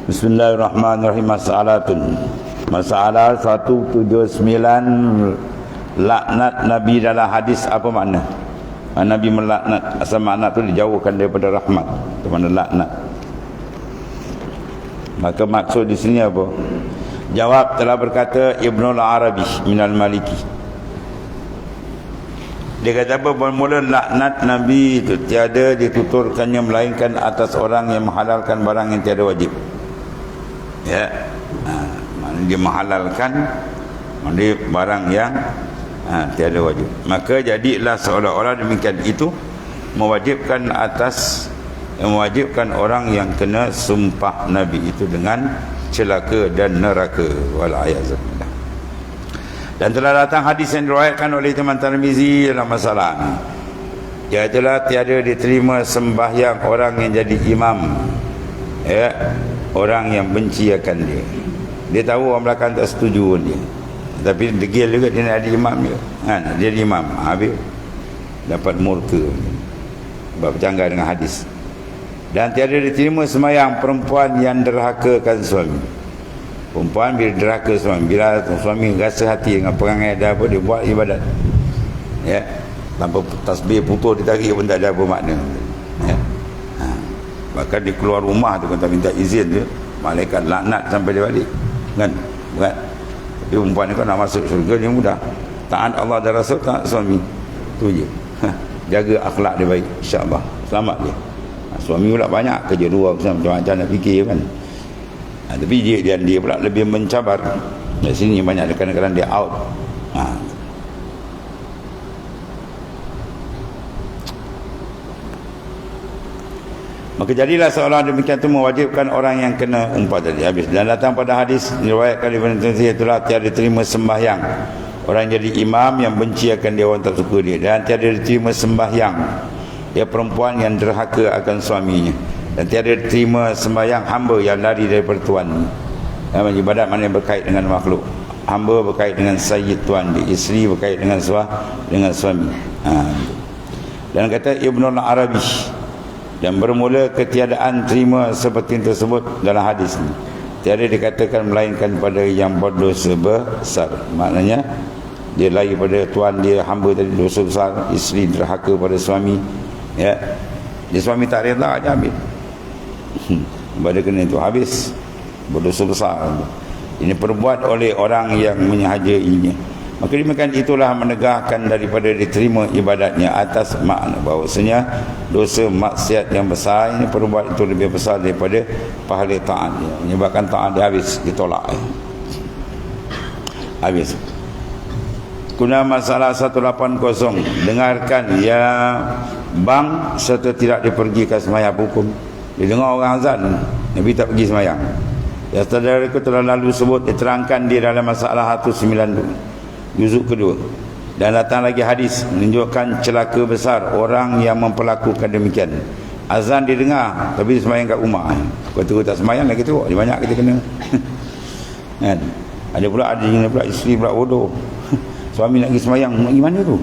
Bismillahirrahmanirrahim. Masalah 179, laknat Nabi dalam hadis apa makna? Nabi melaknat, asal makna tu dijauhkan daripada rahmat. Itu mana laknat. Maka maksud di sini apa? Jawab, telah berkata Ibnu al-Arabi minal Maliki. Dia kata apa? Bermula laknat Nabi itu tiada dituturkannya melainkan atas orang yang menghalalkan barang yang tiada wajib. Ya, maknanya dia menghalalkan barang yang tiada wajib. Maka jadilah seolah-olah demikian itu mewajibkan orang yang kena sumpah Nabi itu dengan celaka dan neraka. Wal'ayazubillah. Dan telah datang hadis yang diriwayatkan oleh Imam Tirmizi dalam masalah ini, iaitulah tiada diterima sembahyang orang yang jadi imam, ya, orang yang benci akan dia. Dia tahu orang belakang tak setuju dia, tapi degil juga dia nak ada imam dia, kan? Dia jadi imam, habis dapat murka sebab bercanggah dengan hadis. Dan tiada diterima sembahyang perempuan yang derhakakan suami. Perempuan bila derhaka suami, bila suami rasa hati dengan perangai ada apa, dia buat ibadat, ya, tanpa tasbih putus ditarik pun tak ada apa makna, ya. Bahkan dia keluar rumah tu, kata minta izin tu, malaikat laknat sampai dia balik, kan? Bukan. Tapi perempuan ni kan nak masuk syurga dia mudah. Taat Allah dan Rasul, taat suami, tu je. Jaga akhlak dia baik, insya-Allah selamat dia. Suami pula banyak kerja dua, macam-macam nak fikir, kan? Tapi dia pula lebih mencabar. Di sini banyak kadang-kadang dia out. Maka jadilah seolah demikian itu mewajibkan orang yang kena umpah tadi. Habis. Dan datang pada hadis diriwayatkan Ibnu Tirmizi, itulah tiada diterima sembahyang orang jadi imam yang benci akan dia, orang tak suka dia. Dan tiada diterima sembahyang dia perempuan yang derhaka akan suaminya. Dan tiada diterima sembahyang hamba yang lari daripada tuan. Ibadat mana yang berkait dengan makhluk. Hamba berkait dengan sayyid tuan dia, isteri berkait dengan suami. Dan kata Ibnu al-Arabi, dan bermula ketiadaan terima seperti tersebut dalam hadis ini, tiada dikatakan melainkan pada yang berdosa besar. Maknanya dia lari pada tuan dia, hamba tadi dosa besar, isteri derhaka pada suami, ya, dia suami tak rela, dia ambil pada kena itu, habis berdosa besar. Ini perbuat oleh orang yang menyahajainya. Maka demikian itulah menegahkan daripada diterima ibadatnya atas makna bahawasanya dosa maksiat yang besar ini, perbuatan itu lebih besar daripada pahala taat dia, menyebabkan taat dia habis ditolak. Habis. Kuna masalah 180, dengarkan ya bang serta tidak dipergikan sembahyang hukum. Dia dengar orang azan, Nabi tak pergi sembahyang. Ya, saudaraku telah lalu sebut, diterangkan di dalam masalah 192 juzuk kedua. Dan datang lagi hadis menunjukkan celaka besar orang yang memperlakukan demikian. Azan didengar tapi sembahyang kat rumah. Kata tak sembahyang lagi tu, dia banyak kita kena. Kan? Ada pula isteri pula bodoh. Suami nak pergi sembahyang, pergi mana tu?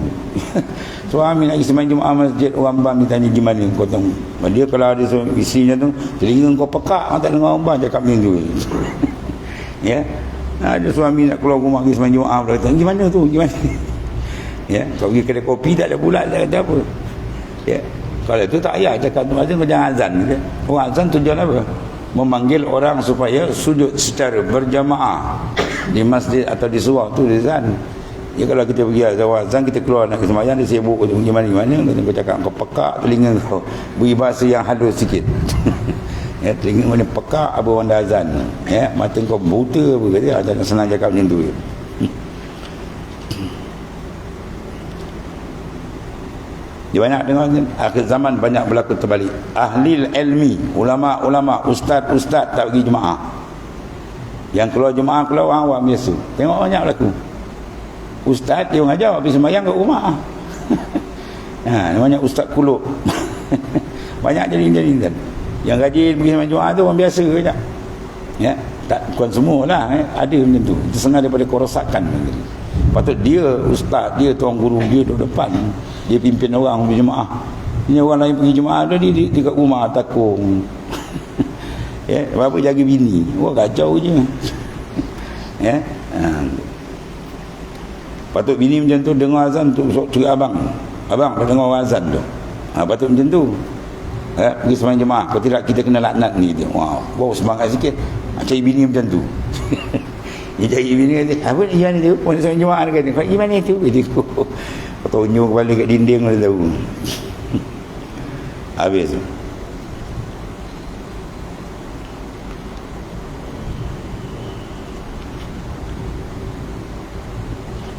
Suami nak pergi sembahyang Jumaat masjid, orang bang ditanya gimana kau tahu. Dia kalau ada isinya tu, telinga kau pekak, tak dengar orang bang cakap macam tu. Ya. Ada suami nak keluar rumah pergi sembahyang Jumaat, dia kata, gimana tu? Gimana? Ya, kau pergi kedai kopi tak ada pula, tak ada apa. Ya. Kalau itu tak payah cakap tu, macam jangan azan. Orang azan tujuan apa? Memanggil orang supaya sujud secara berjamaah di masjid atau di surau tu azan. Ya, kalau kita pergi azan, kita keluar nak ke sembahyang, dia sibuk gimana-gimana, kau cakap kau pekak telinga kau, beri bahasa yang halus sikit. Ya, telinga mana pekak apa orang dah azan, ya, mata kau buta apa kata, jangan senang cakap macam tu. Dia banyak dengar akhir zaman banyak berlaku terbalik. Ahli ilmi, ulama-ulama, ustaz-ustaz tak pergi jemaah. Yang keluar jemaah keluar orang awam biasa. Tengok banyak berlaku. Ustaz dia mengajar habis sembahyang kat rumah. Namanya ustaz kulub. Banyak jadi. Yang rajin pergi sembahyang Jumaat tu orang biasa je. Ya, tak bukan semualah, ada macam tu. Itu setengah daripada kerosakan. Patut dia ustaz, dia tuan guru, dia duduk depan, dia pimpin orang pergi jemaah. Ini orang lain pergi jemaah tu, dia kat rumah takung. Ya, apa jaga bini. Wah, kacau je. Ya. Patut bini macam tu dengar azan tu curi abang. Abang kau dengar azan tu. Patut macam tu. Pergi sembahyang jemaah. Kalau tidak kita kena laknat ni dia. Wah, semangat sikit. Cari bini macam tu. Dia cari bini kata, apa ni yang tu? Puan sembahyang jemaah dia kata, kau gimana tu? Dia tonyo kepala kat dinding dia tahu. Habis tu.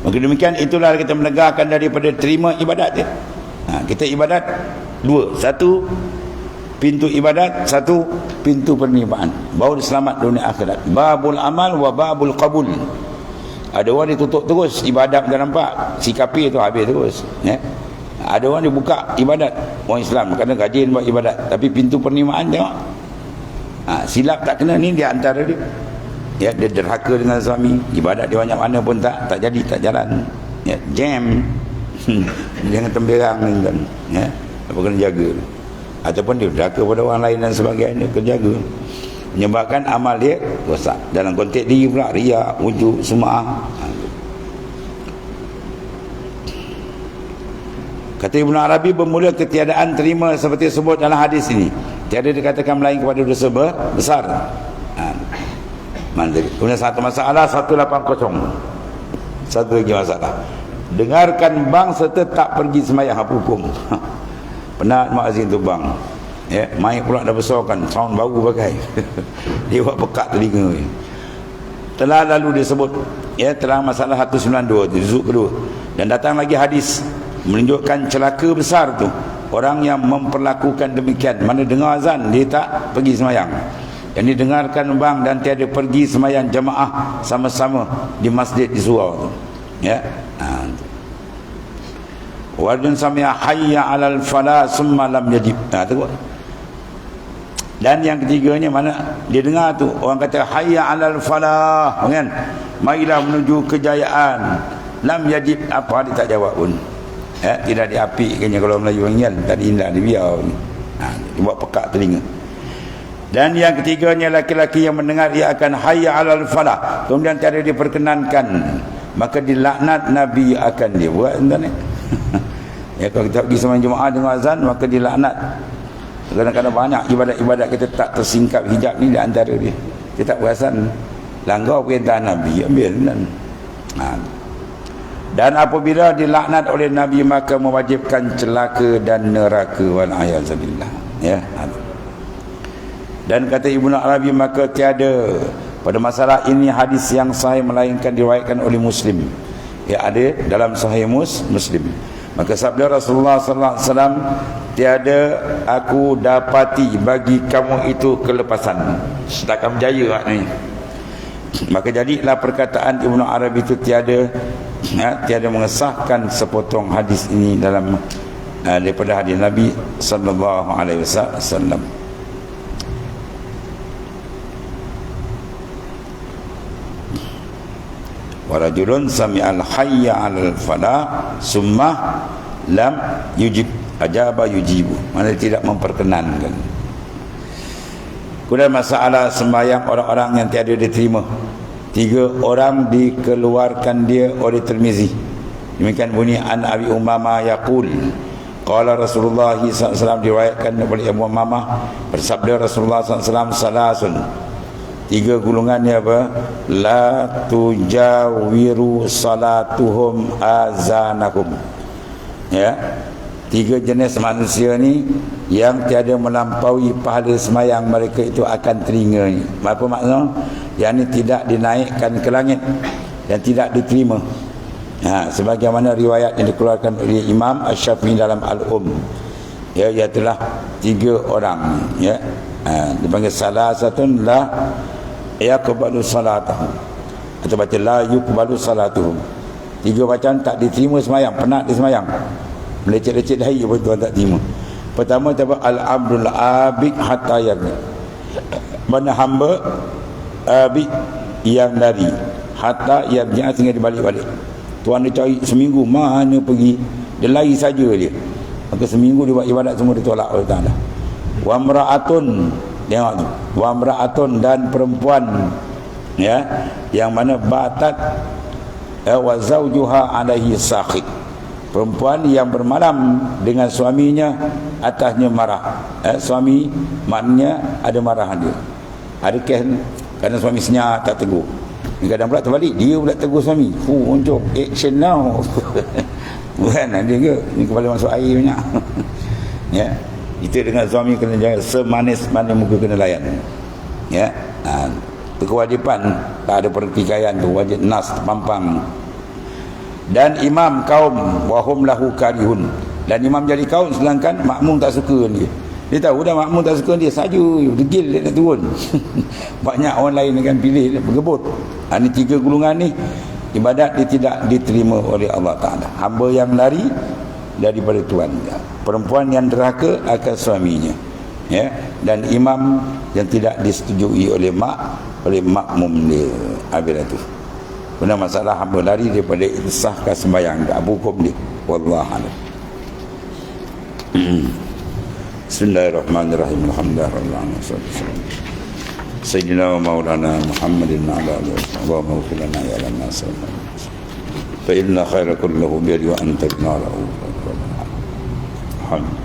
Maka demikian itulah kita menegakkan daripada terima ibadat dia. Kita ibadat dua. Satu pintu ibadat, satu pintu penerimaan. Baru selamat dunia akhirat. Babul amal wa babul qabul. Ada orang ditutup terus ibadat dah nampak. Si kafir tu habis terus. Ya. Ada orang dibuka ibadat. Orang Islam kadang rajin buat ibadat. Tapi pintu penerimaan tengok. Silap tak kena ni dia antara dia. Ya, dia derhaka dengan suami, ibadat dia banyak mana pun tak jadi, tak jalan. Ya, jam. Jangan temberang kan. Ya, apa kena jaga. Ataupun dia derhaka pada orang lain dan sebagainya, kena jaga. Menyebabkan amal dia rosak. Dalam konteks diri pula riak, wujud, sum'ah. Kata Ibn Arabi, bermula ketiadaan terima seperti sebut dalam hadis ini. Tiada dikatakan melain kepada dosa besar. Kemudian satu masalah 180. Satu lagi masalah. Dengarkan bang serta tak pergi sembahyang hukum. Penat muazzin tu bang. Ya, mic pula dah besarkan, sound baru pakai. Dia buat pekat telinga. Telah lalu disebut terang masalah 192 juzuk kedua. Dan datang lagi hadis menunjukkan celaka besar tu orang yang memperlakukan demikian. Mana dengar azan dia tak pergi sembahyang. Yang didengarkan bang dan tiada pergi sembahyang jemaah sama-sama di masjid di surau tu. Ya. Wajun samia hayya 'alal falah summa lam yajib. Tengok. Dan yang ketiganya mana dia dengar tu orang kata hayya 'alal falah kan. Marilah menuju kejayaan. Lam yajib apa dia tak jawab pun. Ya, tidak diapikkannya kalau Melayu orang tadi indah dibiar ni. Dia buat pekak telinga. Dan yang ketiganya laki-laki yang mendengar ia akan hayya 'alal falah kemudian tiada diperkenankan maka dilaknat Nabi akan dia buat tuan ni. Ya, kalau kita pergi sembahyang Jumaat dengan azan maka dilaknat. Kadang-kadang banyak ibadat-ibadat kita tak tersingkap hijab ni di antara dia. Kita tak perasan langgar perintah Nabi ambil kan. Dan apabila dilaknat oleh Nabi maka mewajibkan celaka dan neraka wal a'yazubillah. Ya. Dan kata Ibnu Arabi maka tiada pada masalah ini hadis yang sahih melainkan diriwayatkan oleh Muslim. Ya, ada dalam sahih Muslim. Maka sabda Rasulullah sallallahu alaihi wasallam, tiada aku dapati bagi kamu itu kelepasan. Takkan berjaya ni. Maka jadilah perkataan Ibnu Arabi itu tiada mengesahkan sepotong hadis ini dalam daripada hadis Nabi sallallahu alaihi wasallam. Warajulun sami'al hayya 'alal falah summa lam yujib ajaba yujibu. Mana tidak memperkenankan. Kemudian masalah sembahyang orang-orang yang tiada diterima. 3 orang dikeluarkan dia oleh Tirmizi. Demikian bunyi an Abi Umamah yaqul qala Rasulullah sallallahu alaihi wasallam, diriwayatkan oleh Abu Umamah bersabda Rasulullah sallallahu alaihi wasallam salasun. 3 golongan ni apa? La tujawiru salatuhum azanakum. Ya. 3 jenis manusia ni yang tiada melampaui pahala sembahyang mereka itu akan telinga ni. Apa maksudnya? Yang ni tidak dinaikkan ke langit dan tidak diterima. Sebagaimana riwayat yang dikeluarkan oleh Imam Asy-Syafi'i dalam Al-Um. Ya, ialah 3 orang. Ya. Dipanggil salasatun la yaqbalu salatuhum, atau baca la yuqbalu salatuhum. 3 bacaan tak diterima semayang, penat di semayang, melecet-lecet dahi pun Tuhan tak terima. Pertama apa? Al-abdul abid hatta yarni, mana hamba abid yang lari hatta yarni, sehingga dibalik-balik. Tuhan dia cari seminggu mana pergi, dia lari saja dia, maka seminggu dia buat ibadat semua ditolak oleh Ta'ala. Wa mra'atun, tengok tu, wa imra'atun, dan perempuan ya yang mana batat wa zawjuha alaihi sakhit, perempuan yang bermalam dengan suaminya atasnya marah. Suami maknanya ada marahan dia, ada kes kerana suami senyap tak tegur. Kadang pula terbalik, dia pula tegur suami. Unjuk action now. Bukan ada ke ni, kepala masuk air banyak. Ya, kita dengan suami kena jaga semanis mana muka kena layan. Ya, kewajipan tak ada pertikaian tu, wajib nas pampang. Dan imam kaum wahum lahu karihun, dan imam jadi kaum sedangkan makmum tak suka dia. Dia tahu dah makmum tak suka dia, saja degil dia nak turun. Banyak orang lain akan pilih dia bergebut. Ini 3 golongan ni ibadat dia tidak diterima oleh Allah Ta'ala. Hamba yang lari daripada Tuhan, perempuan yang derhaka akan suaminya, ya, dan imam yang tidak disetujui oleh makmum dia. Habis itu benar masalah hamba lari daripada sahkan sembahyang, tak hukum dia. Wallahu a'lam. Bismillahirrahmanirrahim. Alhamdulillah. Sayyidina wa maulana Muhammadin ala alihi wa sahbihi lana ya lana fa inna khaira kullahu bi wa anta al-nar. Alhamdulillah.